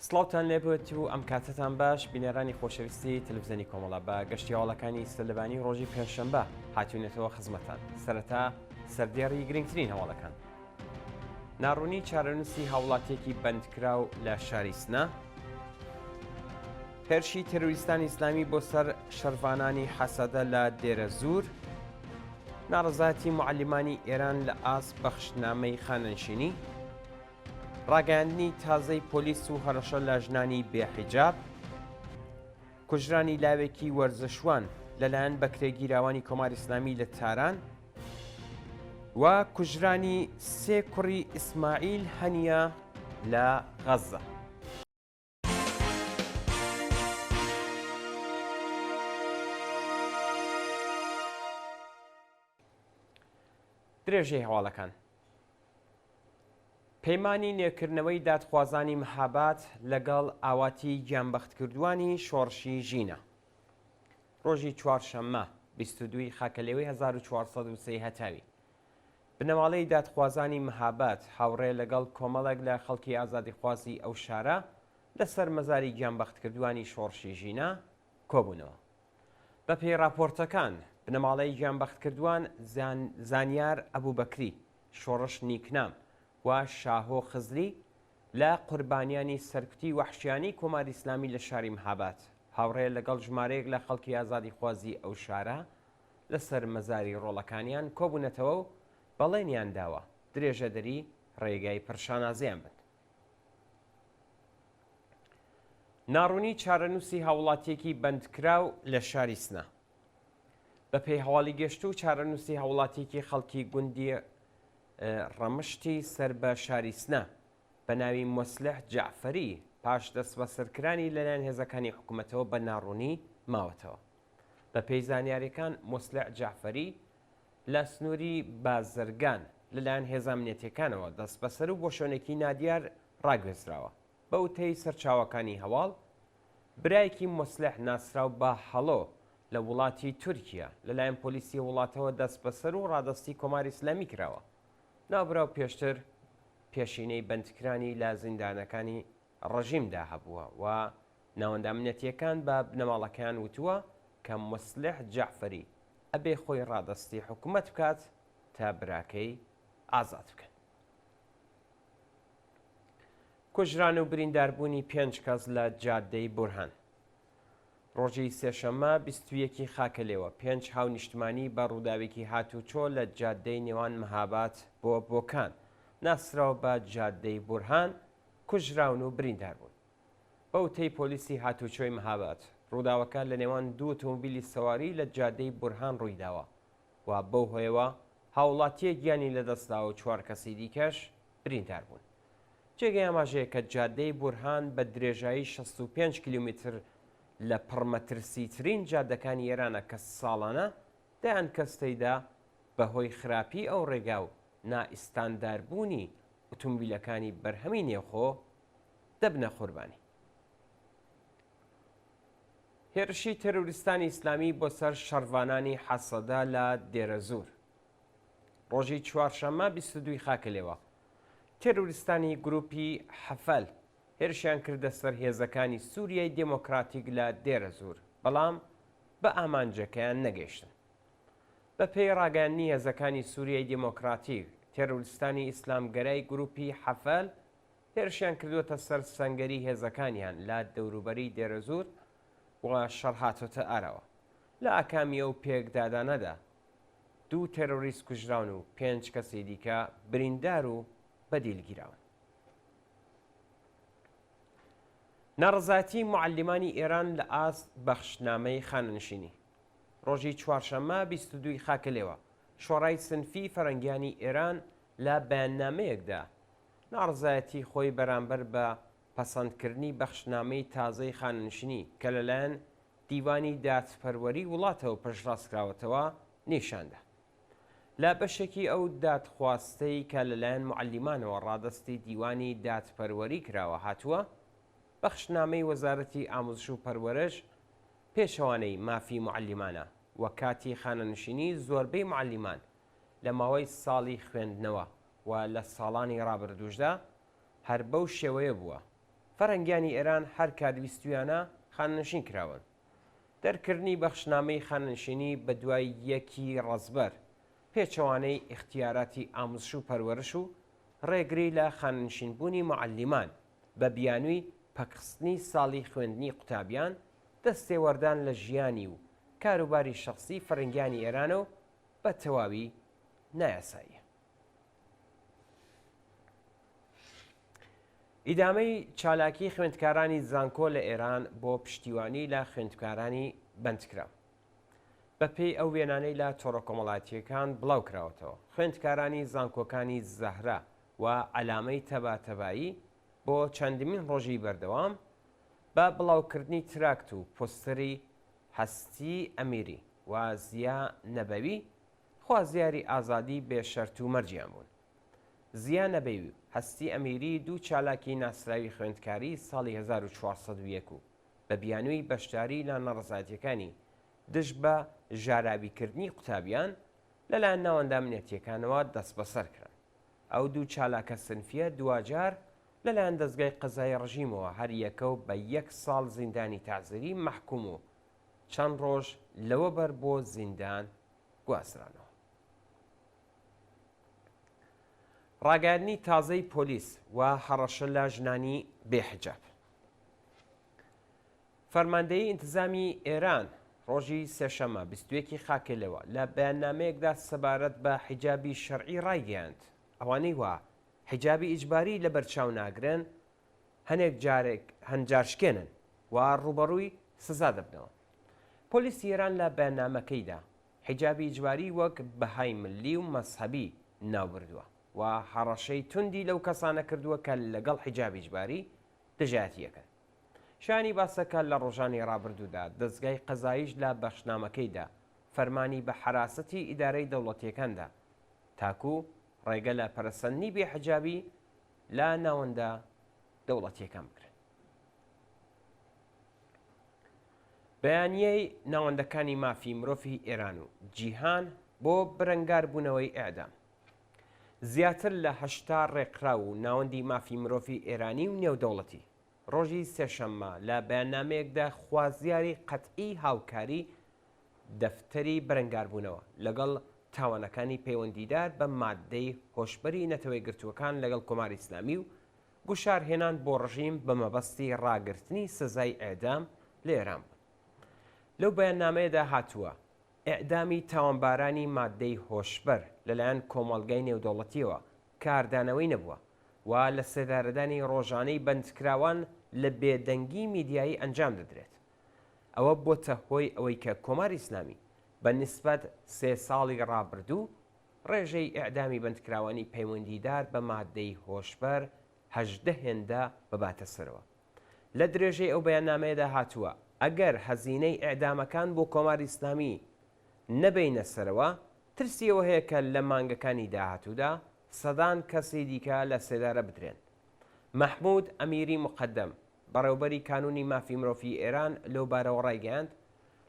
سڵاوتان لێبێت و ئەم کاتتان باش بینێرانی خۆشەویستی تەلەڤیزیۆنی کۆمەڵە بە گەشتیاوڵەکانی سەرلەبانی ڕۆژی پێنجشەمبە هاتوونێتەوە خزمەتان سەرەتا سەردێڕی گرنگترین هەواڵەکان. ناڕوونی چارەنووسی هاوڵاتیەکی بەندکراو لە شاری سنە، هێرشی تێروریستانی ئیسلامی بۆ سەر شەروانانی حەسەدە لە دێرە زوور، ناڕەزایەتی موعەلیمانی ئێران لە ئاست بەخشنامەی خانەنشینی، ڕاگەیاندنی تازەی پۆلیس و هەڕەشە لە ژنانی بێحیجاب، کوژرانی لاوێکی وەرزشوان لەلایەن بەکرێگیراوانی کۆماری ئیسلامی لە تاران و کوژرانی سێ کوڕی ئیسماعیل هەنیە لە غەزە. درێژەی هەواڵەکان. پەیمانی نێکردنەوەی دادخوازانی مەهاباد لەگەڵ ئاواتی گیانبەختکردووانی شۆڕشی ژینە. ڕۆژی چوارشەممە 22 خاکەلێوەی 1403 هەتاوی بنەماڵەی دادخوازانی مەهاباد هاوڕێ لەگەڵ کۆمەڵێک لە خەڵکی ئازادیخوازی ئەو شارە لەسەر مەزاری گیانبەختکردووانی شۆڕشی ژینە کۆبوونەوە. بە پێی راپۆرتەکان بنەماڵەی گیانبەختکردووان زانیار ئەبوبەکری، شۆڕش نیکنام و شاهۆ خزری لە قوربانیانی سەرکوتی وەحشیانی کۆماری ئیسلامی لە شاری مەهاباد هاوڕێ لەگەڵ ژمارەیەک لە خەڵکی ئازادیخوازی ئەو شارە لەسەر مەزاری ڕۆڵەکانیان کۆبوونەتەوە و بەڵێنیان داوە درێژەدەری ڕێگای پرشانازیان بن. ناڕوونی چارەنووسی هاوڵاتیەکی بەندکراو لە شاری سنە. بە پێی هەواڵی گەشت و چارەنووسی هاوڵاتیەکی خەڵکی گوندی ڕەمشتی سەر بە شاری سنە بە ناوی مۆسلح جەعفەری پاش دەست بە سەرکرانی لەلایەن هێزەکانی حکوومەتەوە بە ناڕوونی ماوەتەوە. بە پێی زانیاریەکان مۆسلح جەعفەری لە سنووری بازرگان لەلایەن هێزە ئەمنیەتیەکانەوە دەست بەسەر و بۆ شوێنێکی نادیار ڕاگوێزراوە. بە وتەی سەرچاوەکانی هەواڵ برایەکی مۆسلح ناسراو بە هەڵۆ لە وڵاتی تورکیا لەلایەن پۆلیسی وڵاتەوە دەست بەسەر و ڕادستی کۆماری ئیسلامی کراوە. ناوبراو پێشتر پێشینەی بەندکرانی لە زیندانەکانی ڕەژیمدا هەبووە و ناوەندە ئەمنیەتیەکان بە بنەماڵەکان وتووە کە مۆسلح جەعفەری ئەبێ خۆی ڕادستی حکوومەت بکات تا براکەی ئازاد بکەن. کوژران و برینداربوونی 5 کەس لە جادەی بورهان. ڕۆژی سێشەممە 21 خاکەلێوە 5 هاونیشتمانی بە ڕووداوێکی هاتوچۆ لە جادەی نێوان مەهاباد بۆ بۆکان ناسراوە بە جادەی بورهان کوژراون و برینداربوون. بە وتەی پۆلیسی هاتوچۆی مەهاباد ڕووداوەکە لە نێوان دوو ئۆتۆمۆبیلی سەواری لە جادەی بورهان ڕوویداوە و بەو هۆیەوە هاوڵاتیە گیانی لەدەستداوە و 4 کەسی دیکەش بریندار بوون. جێگەی ئاماژەیە کە جادەی بورهان بە درێژایی 65 کیلومتر لە پڕمەترسیترین جادەکانی ئێرانە کە ساڵانە دایان کەستەیدا بەهۆی خراپی ئەو ڕێگا و نائیستانداربوونی ئۆتۆمبیلەکانی بەرهەمی نێوخۆ دەبنە قوربانی. هێرشی تێروریستانی ئیسلامی بۆ سەر شەروانانی حەسەدە لە دێرە زوور. ڕۆژی چوارشەممە 22 خاکەلێوە تێروریستانی گروپی حەفەل هێرشیان کردە سەر هێزەکانی سووریای دموکراتیک لە دێرە زوور، بەڵام بە ئامانجەکەیان نەگەیشتن. بە پێی ڕاگەیاندنی هێزەکانی سووریای دموکراتیک تێروریستانی ئیسلامگەرای گروپی حەفەل هێرشیان کردوتە سەر سەنگەری هێزەکانیان لە دەوروبەری دێرە زوور و شەڕهاتۆتە ئارەوە. لە ئاکامیە و پێکدادانەدا 2 تێرۆریست کوژراون و 5 کەسی دیکە بریندار و بەدیلگیراون. ناڕەزایەتی موعەلیمانی ئێران لە ئاست بەخشنامەی خانەنشینی. ڕۆژی چوارشەممە 22 خاکەلێوە شۆڕای سنفی فەرەنگیانی ئێران لە بەیاننامەیەکدا ناڕەزایەتی خۆی بەرامبەر بە پەسەندکردنی بەخشنامەی تازەی خانەنشینی کە لەلایەن دیوانی دادپەروەری وڵاتەوە پشتڕاستکراوەتەوە نیشاندا. لە بەشێکی ئەو دادخواستەی کە لەلایەن موعەلیمانەوە ڕادستی دیوانی دادپەروەری کراوە هاتووە، بەخشنامەی وەزارەتی ئاموزش و پەروەرش پێشەوانەی مافی موعەلیمانە و کاتی خانەنشینی زۆربەی موعەلیمان لە ماوەی ساڵی خوێندنەوە و لە ساڵانی ڕابردووشدا هەر بەو شێوەیە بووە فەرەنگیانی ئێران هەر کاتویستویانە خاننشین کراون. دەرکردنی بەخشنامەی خاننشینی بە دوای یەکی ڕەزبەر پێچەوانەی اختیاراتی ئاموزش و پەروەرش و ڕێگری لە خاننشینبوونی معەلیمان بە بیانووی پەکخستنی ساڵی خوێندنی قوتابیان دەستێوەردان لە ژیانی و کاروباری شخصی فەرەنگیانی ئێرانە و بە تەواوی نایاساییە. ئیدامەی چالاکی خوێندکارانی زانکۆ لە ئێران بۆ پشتیوانی لە خوێندکارانی بەندکرا. بە پێی ئەو وێنانەی لە تۆڕە کۆمەڵاتیەکان بڵاو کراوەتەوە، خوێندکارانی زانکۆکانی زەهرا و ئەلامەی تەباتەبایی بۆ چەندمین ڕۆژی بەردەوام بە بڵاوکردنی تراکت و پۆستەری هەستی ئەمیری و زیا نەبەوی خوازیاری ئازادی بێشەرت و مەرجیان بوون. زیا نەبەوی هەستی ئەمیری دوو چالاکی ناسراوی خوێندکاری ساڵی 1401 و بە بیانووی بەشداری لە نەڕەزاتیەکانی دژ بە ژاراویکردنی قوتابیان لەلایەن ناوەندا منێتیەکانەوە دەست بەسەر کران. ئەو دوو چالاکە سنفیە دوجار لەلایەن دەستگای قەزای ڕژیمەوە هەر یەکە و بە 1 ساڵ زیندانی تازری مەحکوم و چەند ڕۆژ لەوە بەر بۆ زیندان گوازرانەوە. ڕاگەیاندنی تازەی پۆلیس و هەڕەشە لە ژنانی بێحجاب. فەرماندەیی ئینتزامی ئێران ڕۆژی سێشەمە 21 خاکێلەوە لە بەیاننامەیەکدا سەبارەت بە حیجابی شەرعی ڕایگەیاند. ئەوانەی وا حیجابی ئیجباری لە بەرچاو ناگرن هەنێک جارێک هەنجارشکێنن و ڕوبەڕووی سزا دەبنەوە. پۆلیسی ئێران لە بەیاننامەکەیدا حیجابی ئیجباری وەک بەهای ملی و مەسحەبی ناوبردووە و هەڕەشەی توندی لەو کەسانە کردووە کە لەگەڵ حیجابی ئیجباری دژایەتیەکەن. شانی باسەکە لە ڕۆژانی ڕابردوودا دەستگای قەزاییش لە بەخشنامەکەیدا فەرمانی بە حراسەتی ئیدارەی دەوڵەتیەکاندا تاکو ڕێگە لە پەرەسەندنی بێحجابی لە ناوەندا دەوڵەتیەکان بکرێت. بەیانیەی ناوەندەکانی مافی مرۆڤی ئێران و جیهان بۆ بەرەنگاربوونەوەی ئێعدام. زیاتر لە 80 ڕێکخرا و ناوەندی مافی مرۆڤی ئێرانی و نێودەوڵەتی ڕۆژی سێشەممە لە بەیاننامەیەکدا خوازیاری قەتعی هاوکاری دەفتەری بەرەنگاربوونەوە لەگەڵ تاوانەکانی پەیوەندیدار بە مادەی هۆشبەری نەتەوەی گرتووەکان لەگەڵ کۆماری ئیسلامی و گوشارهێنان بۆ ڕژیم بە مەبەستی ڕاگررتنی سزای ئێعدام لە ئێران بوون. لەو بەیاننامەیەدا هاتووە ئێعدامی تاوانبارانی مادەی هۆشبەر لەلایەن کۆمەڵگەی نێودەوڵەتیەوە کاردانەوەی نەبووە و لە سێدارەدانی ڕۆژانەی بەندکراوان لە بێدەنگی میدیایی ئەنجام دەدرێت. ئەوە بۆتە هۆی ئەوەی کە کۆماری ئیسلامی بە نسبەت 3 ساڵی ڕابردوو ڕێژەی ئێعدامی بەندکراوانی پەیوەندیدار بە مادەی هۆشبەر 18 هێندە بباتە سەرەوە. لە درێژەی ئەو بەیاننامەیەدا هاتووە ئەگەر هەزینەی ئێعدامەکان بۆ کۆماری ئیسلامی نەبینە سەرەوە ترسیەوە هەیە کە لە مانگەکانی داهاتوودا سەدان کەسی دیکە لە سێدارە بدرێن. مەحموود ئەمیری مقەدەم بەڕێوەبەری کانونی مافی مرۆڤی ئێران لەو بارەوە ڕایگەیاند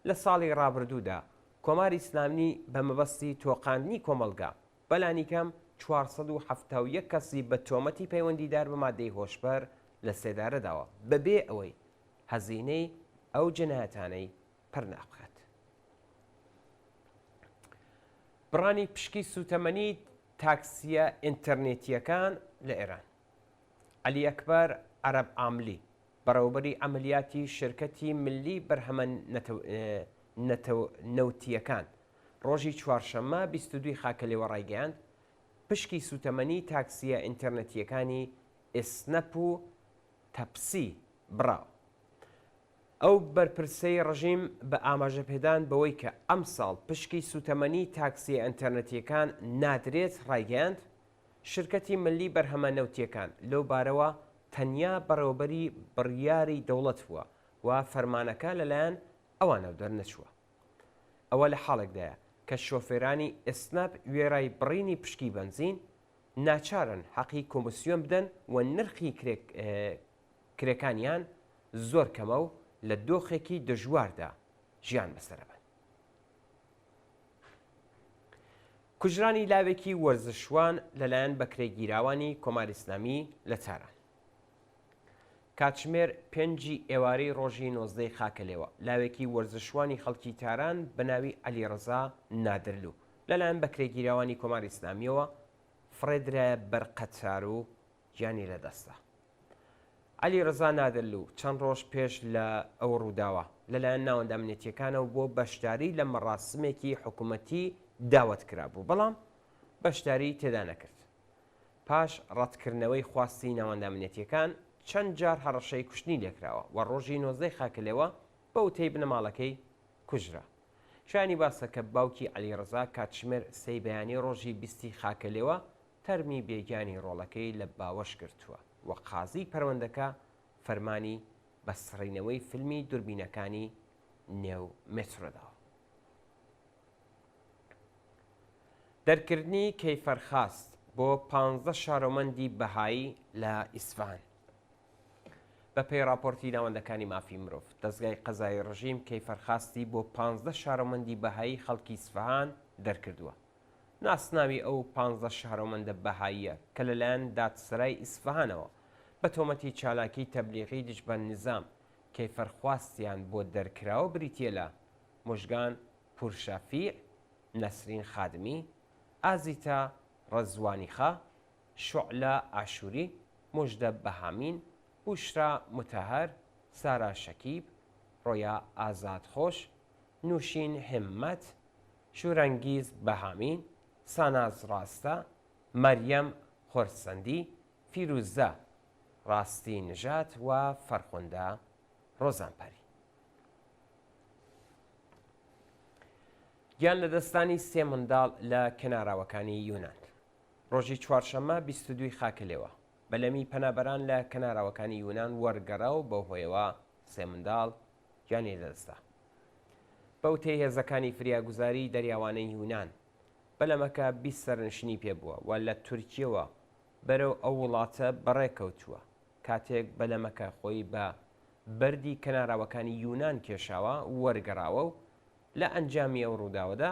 لە ساڵی ڕابردوودا کۆماری ئیسلامی بە مەبەستی تۆقاندنی کۆمەلگا بەلانیکەم 471 کەسی بە تۆمەتی پەیوەندیدار بە مادەی هۆشبەر لە سێدارەداوە بەبێ ئەوەی هەزینەی ئەو جنایەتانەی پڕناخات. بڕانی پشکی سوتەمەنی تاکسیە ئینتەرنێتیەکان لە ئێران. عەلی ئەکبەر عەرەب ئاملی بەڕێوەبەری ئەمەلیاتی شرکەتی ملی بەرهەمە نەوتیەکان ڕۆژی چوارشەممە 22 خاکەلێوە ڕایگەیاند پشکی سوتەمەنی تاکسیە ئینتەرنێتیەکانی ئسنەپ و تەپسی بڕاو. ئەو بەرپرسەی ڕژیم بە ئاماژەپێدان بەوەی کە ئەم ساڵ پشکی سوتەمەنی تاکسیە ئینتەرنێتیەکان نادرێت ڕایگەیاند شرکەتی ملی بەرهەمە نەوتیەکان لەو بارەوە تەنیا بەڕێوەبەری بڕیاری دەوڵەت بووە و فەرمانەکە لەلایەن ئەوانە دەرنەچووە. ئەوە لە حاڵێکدایە کە شۆفێرانی ئسنەپ وێرای بڕینی پشکی بەنزین ناچارن حەقی کۆمسیۆن بدەن و نرخی کرێکانیان زۆر کەمە و لە دۆخێکی دژواردا ژیان بەسەرەبن. کوژرانی لاوێکی وەرزشوان لەلایەن بەکرێگیراوانی کۆماری ئیسلامی لە تاران. کاتژمێر 5 ئێوارەی ڕۆژی 19 خاکەلێوە لاوێکی وەرزشوانی خەڵکی تاران بە ناوی عەلیڕەزا نادرلو لەلایەن بەکرێگیراوانی کۆماری ئیسلامیەوە فڕێدرایە بەرقەتار و گیانی لەدەستە. عەلیڕەزا نادرلو چەند ڕۆژ پێش لە ئەو ڕووداوە لەلایەن ناوەندە ئەمنیەتیەکانەوە بۆ بەشداری لە مەراسمێکی حکوومەتی داوەت کرابوو، بەڵام بەشداری تێدا نەکرد. پاش ڕەتکردنەوەی خواستی ناوەندە ئەمنیەتیەکان چەند جار هەڕەشەی کوشتنی لێکراوە و ڕۆژی 19 خاکەلێوە بە وتەی بنەماڵەکەی کوژرا. شایانی باسە کە باوکی عەلیڕەزا کاتژمێر 3 بەیانی ڕۆژی 20 خاکەلێوە تەرمی بێگیانی ڕۆڵەکەی لە باوەش گرتووە و قازی پەروەندەکە فەرمانی بەسڕینەوەی فیلمی دووربینەکانی نێو مێترۆداوە. دەرکردنی کەیفەرخاست بۆ 15 شارۆمەندی بەهایی لە ئیسفان. بەپێی راپۆرتی ناوەندەکانی مافی مرۆڤ دەستگای قەزای ڕژیم کەیفەرخاستی بۆ 15 شارۆمەندی بەهایی خەڵکی ئیسفەهان دەرکردووە. ناسناوی ئەو 15 شارۆمەندە بەهاییە کە لەلایەن دادسەرای ئیسفەهانەوە بە تۆمەتی چالاکی تەبلیغی دژبە نظام کەیفەرخواستیان بۆ دەرکراوە بریتیە لە موژگان پورشەفیع، نەسرین خادمی، ئازیتا ڕەزوانیخا، شوعلە ئاشوری، موژدە بەهامین، بوشرا متەهەر، سارا شەکیب، ڕۆیا ئازادخۆش، نووشین هێممەت، شورەنگیز بەهامین، ساناز ڕاستە، مەریەم خۆرسەندی، فیروزە ڕاستی نژات و فەرخوندە ڕۆزانپەری. گیان لە دەستانی 3 منداڵ لە کەناراوەکانی یونان. ڕۆژی چوارشەممە 22 خاکەلێوە بەلەمی پەنابەران لە کەناراوەکانی یونان وەرگەڕاو بەو هۆیەوە 3 منداڵ گیانی لەدەستا. بەوتەی هێزەکانی فریاگوزاری دەریاوانەی یونان بەلەمەکە 20 سەرنشینی پێبووە و لە تورکیەوە بەرەو ئەو وڵاتە بەڕێکەوتووە کاتێک بەلەمەکە خۆی بە بەردی کەناراوەکانی یونان کێشاوە وەرگەڕاوە و لە ئەنجامی ئەو ڕووداوەدا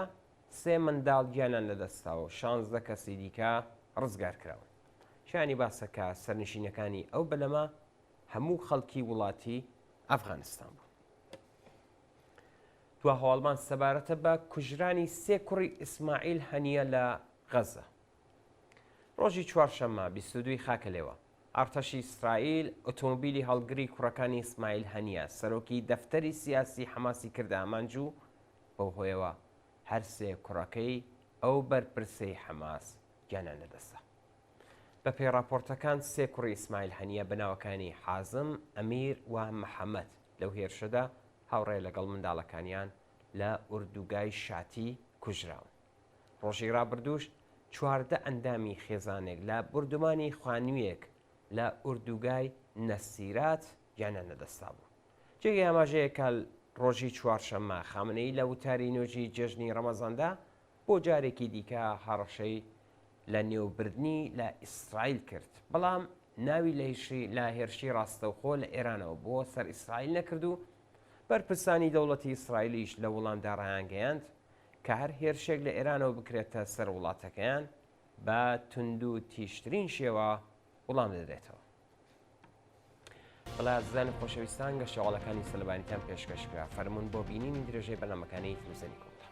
3 منداڵ گیانیان لەدەستاوە و 16 کەسی دیکە ڕزگار کراون. شایانی باسەکە سەرنشینەکانی ئەو بەلەمە هەموو خەڵکی وڵاتی ئەفغانستان بوو. دوا هەواڵمان سەبارەتە بە کوژرانی 3 کوڕی ئیسماعیل هەنیە لە غەزە. ڕۆژی چوارشەممە 22 خاکەلێوە ئارتەشی ئیسرائیل ئۆتۆمۆبیلی هەڵگری کوڕەکانی ئیسماعیل هەنیە سەرۆکی دەفتەری سیاسی حەماسی کردە ئامانجوو بەو هۆیەوە هەر 3 کوڕەکەی ئەو بەرپرسەی حەماس گیانیان لەدەستا. بەپێی راپۆرتەکان 3 کوڕی ئیسماعیل هەنیە بەناوەکانی حازم، ئەمیر و محەممەد لەو هێرشەدا هاوڕێ لەگەڵ منداڵەکانیان لە ئوردوگای شاتی کوژراون. ڕۆژی ڕابردووش 14 ئەندامی خێزانێک لە بردومانی خوانوویەک لە ئوردوگای نەسیرات گیانیان لەدەستا بوو. جێگەی ئاماژەیەکە ڕۆژی چوارشەممە خامنەی لە وتاری نوێژی جێژنی ڕەمەزاندا بۆ جارێکی دیکە هەڕەشەی لە نێوبردنی لە ئیسرائیل کرد، بەڵام ناوی لە هێرشی ڕاستەوخۆ لە ئێرانەوە بۆ سەر ئیسرائیل نەکرد و بەرپرسانی دەوڵەتی ئیسرائیلیش لە وەڵامدا ڕایانگەیاند کە هەر هێرشێک لە ئێرانەوە بکرێتە سەر وڵاتەکەیان بە تونند و تیشترین شێوە وەڵام دەدرێتەوە. بەڵای زان خۆشەویستان گەشتەوەڵەکانی سەلبانیتان پێشکەشکرا فەرمونون بۆ بینینی درێژەی بەنامەکانی تلوزەنی کۆمەڵە.